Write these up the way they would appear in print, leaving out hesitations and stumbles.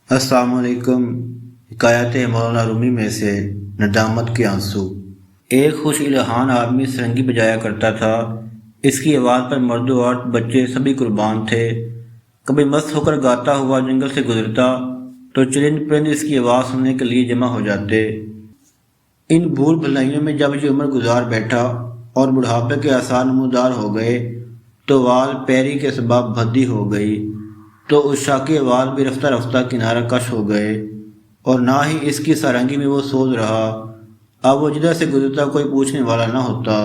السلام علیکم۔ حکایت مولانا رومی میں سے ندامت کے آنسو۔ ایک خوش الہان آدمی سرنگی بجایا کرتا تھا۔ اس کی آواز پر مرد و عورت بچے سبھی قربان تھے۔ کبھی مست ہو کر گاتا ہوا جنگل سے گزرتا تو چرند پرند اس کی آواز سننے کے لیے جمع ہو جاتے۔ ان بھول بھلائیوں میں جب یہ عمر گزار بیٹھا اور بڑھاپے کے آثار نمودار ہو گئے تو وال پیری کے سبب بھدی ہو گئی، تو اس شاکی وال بھی رفتہ رفتہ کنارہ کش ہو گئے، اور نہ ہی اس کی سارنگی میں وہ سوز رہا۔ اب وہ جدھر سے گزرتا کوئی پوچھنے والا نہ ہوتا۔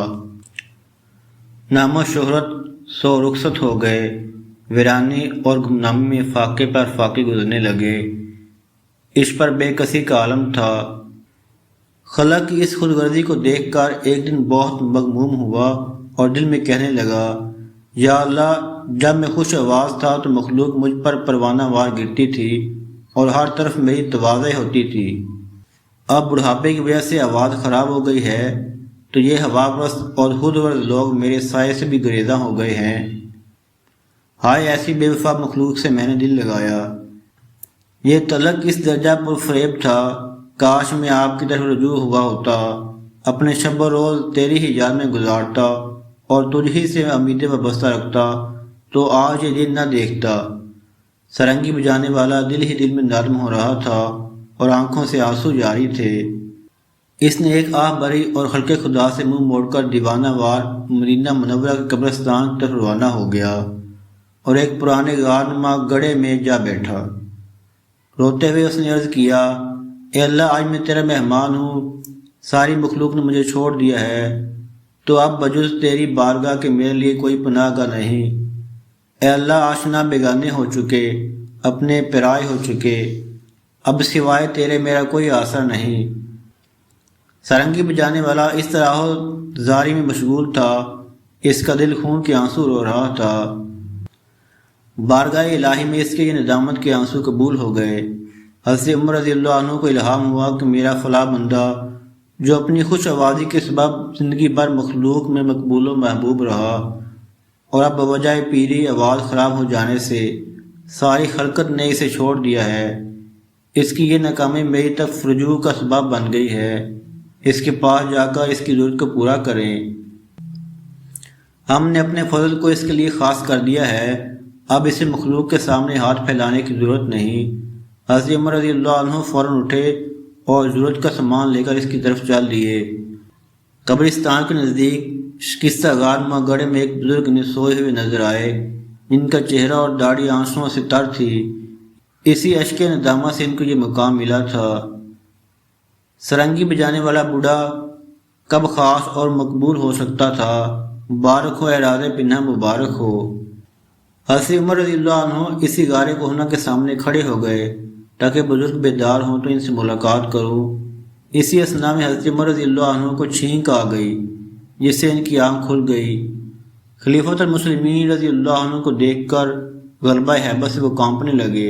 نام و شہرت سو رخصت ہو گئے، ویرانی اور گمنامی میں فاقے پر فاقے گزرنے لگے۔ اس پر بے کسی کا عالم تھا۔ خلق کی اس خود غرضی کو دیکھ کر ایک دن بہت مغموم ہوا اور دل میں کہنے لگا، یا اللہ، جب میں خوش آواز تھا تو مخلوق مجھ پر پروانہ وار گرتی تھی اور ہر طرف میری تواضع ہوتی تھی۔ اب بڑھاپے کی وجہ سے آواز خراب ہو گئی ہے تو یہ ہوا پرست اور خود غرض لوگ میرے سائے سے بھی گریزاں ہو گئے ہیں۔ ہائے، ایسی بے وفا مخلوق سے میں نے دل لگایا۔ یہ تلق اس درجہ پر فریب تھا، کاش میں آپ کی طرف رجوع ہوا ہوتا، اپنے شب و روز تیری ہی یاد میں گزارتا اور تجھ ہی سے امیدیں وابستہ رکھتا تو آج یہ دن نہ دیکھتا۔ سرنگی بجانے والا دل ہی دل میں نرم ہو رہا تھا اور آنکھوں سے آنسو جاری تھے۔ اس نے ایک آہ بھری اور خلق خدا سے منہ موڑ کر دیوانہ وار مدینہ منورہ کے قبرستان کی طرف روانہ ہو گیا اور ایک پرانے غار نما گڑھے میں جا بیٹھا۔ روتے ہوئے اس نے عرض کیا، اے اللہ، آج میں تیرا مہمان ہوں، ساری مخلوق نے مجھے چھوڑ دیا ہے، تو اب بجز تیری بارگاہ کے میرے لیے کوئی پناہ گاہ نہیں۔ اے اللہ، آشنا بیگانے ہو چکے، اپنے پرائے ہو چکے، اب سوائے تیرے میرا کوئی آسرا نہیں۔ سرنگی بجانے والا اس طرح زاری میں مشغول تھا، اس کا دل خون کے آنسو رو رہا تھا۔ بارگاہ الہی میں اس کے یہ ندامت کے آنسو قبول ہو گئے۔ حضرت عمر رضی اللہ عنہ کو الہام ہوا کہ میرا فلاں بندہ جو اپنی خوش آوازی کے سبب زندگی بھر مخلوق میں مقبول و محبوب رہا اور اب بوجہ پیری آواز خراب ہو جانے سے ساری خلقت نے اسے چھوڑ دیا ہے، اس کی یہ ناکامی میری طرف رجوع کا سبب بن گئی ہے، اس کے پاس جا کر اس کی ضرورت کو پورا کریں۔ ہم نے اپنے فضل کو اس کے لیے خاص کر دیا ہے، اب اسے مخلوق کے سامنے ہاتھ پھیلانے کی ضرورت نہیں۔ حضرت عمر رضی اللہ عنہ فوراً اٹھے اور ضرورت کا سامان لے کر اس کی طرف چل دیے۔ قبرستان کے نزدیک شکستہ غار نما گڑھے میں ایک بزرگ نے سوئے ہوئے نظر آئے، جن کا چہرہ اور داڑھی آنسوؤں سے تر تھی۔ اسی اشک ندامت سے ان کو یہ مقام ملا تھا۔ سرنگی بجانے والا بوڑھا کب خاص اور مقبول ہو سکتا تھا؟ مبارک ہو اے راز پنہاں، مبارک ہو۔ حضرت عمر رضی اللہ عنہ اسی غار کہنہ کے سامنے کھڑے ہو گئے تاکہ بزرگ بیدار ہوں تو ان سے ملاقات کروں۔ اسی اثنا میں حضرت عمر رضی اللہ عنہ کو چھینک آ گئی، جس سے ان کی آنکھ کھل گئی۔ خلیفۃ المسلمین رضی اللہ عنہ کو دیکھ کر غلبہ ہیبت سے وہ کانپنے لگے۔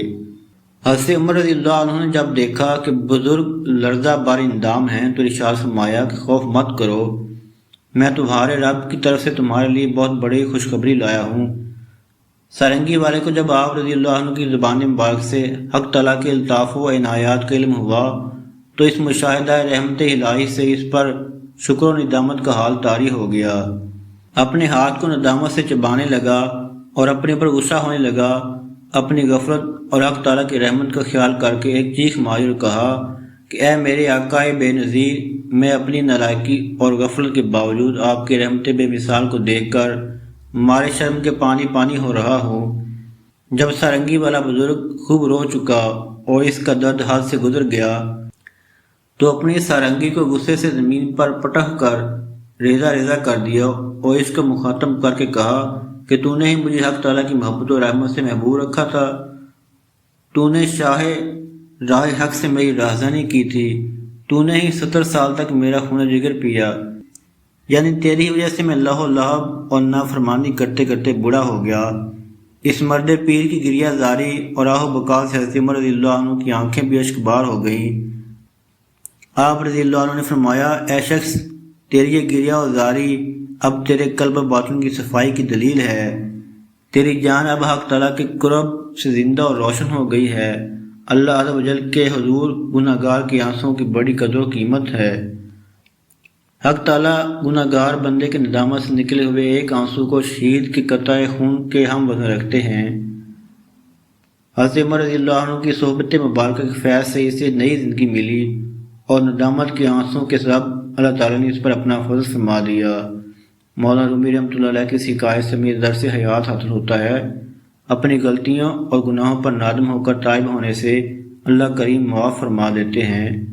حضرت عمر رضی اللہ عنہ نے جب دیکھا کہ بزرگ لرزہ بار اندام ہیں تو ارشاد فرمایا کہ خوف مت کرو، میں تمہارے رب کی طرف سے تمہارے لیے بہت بڑی خوشخبری لایا ہوں۔ سرنگی والے کو جب آپ رضی اللہ عنہ کی زبان مبارک سے حق تعالیٰ کے الطاف و عنایات کا علم ہوا تو اس مشاہدہ رحمت الہی سے اس پر شکر و ندامت کا حال طاری ہو گیا۔ اپنے ہاتھ کو ندامت سے چبانے لگا اور اپنے پر غصہ ہونے لگا۔ اپنی غفلت اور حق تعالیٰ کی رحمت کا خیال کر کے ایک چیخ مار کہا کہ اے میرے آقا بے نظیر، میں اپنی نالائکی اور غفلت کے باوجود آپ کی رحمت بے مثال کو دیکھ کر مارے شرم کے پانی پانی ہو رہا ہوں۔ جب سرنگی والا بزرگ خوب رو چکا اور اس کا درد حد سے گزر گیا تو اپنی سارنگی کو غصے سے زمین پر پٹک کر ریزہ ریزہ کر دیا اور اس کو مخاطب کر کے کہا کہ تو نے ہی مجھے حق تعالیٰ کی محبت و رحمت سے محبوب رکھا تھا، تو نے شاہ راہ حق سے میری راہزنی کی تھی، تو نے ہی 70 سال تک میرا خون جگر پیا، یعنی تیری وجہ سے میں لہو لہب اور نافرمانی کرتے کرتے بوڑھا ہو گیا۔ اس مرد پیر کی گریہ زاری اور آہ و بکا سے حضرت عمر رضی اللہ عنہ کی آنکھیں بھی اشک بار ہو گئیں۔ آپ رضی اللہ عنہ نے فرمایا، اے شخص، تیری یہ گریہ و زاری اب تیرے قلب و باطن کی صفائی کی دلیل ہے۔ تیری جان اب حق تعالیٰ کے قرب سے زندہ اور روشن ہو گئی ہے۔ اللہ عز و جل کے حضور گناہ گار کی آنسوں کی بڑی قدر و قیمت ہے۔ حق تعالیٰ گناہ گار بندے کے ندامت سے نکلے ہوئے ایک آنسو کو شہید کے قطرہ خون کے ہم وزن رکھتے ہیں۔ حضرت عمر رضی اللہ عنہ کی صحبت مبارکہ کے فیض سے اسے نئی زندگی ملی اور ندامت کے آنسوں کے سبب اللہ تعالیٰ نے اس پر اپنا فضل فرما دیا۔ مولانا رومی رحمۃ اللہ علیہ کی حکایت سے ہمیں درس حیات حاصل ہوتا ہے۔ اپنی غلطیوں اور گناہوں پر نادم ہو کر تائب ہونے سے اللہ کریم معاف فرما دیتے ہیں۔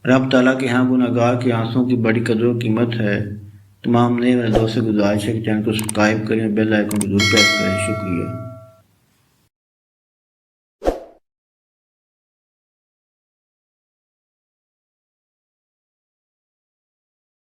رب تعالیٰ کے ہاں گناہ گار کے آنسوں کی بڑی قدر و قیمت ہے۔ تمام نئے میرے دوست سے گزارش ہے کہ چینل کو سبسکرائب کریں، بیل آئیکن کو ضرور پریس کریں۔ شکریہ۔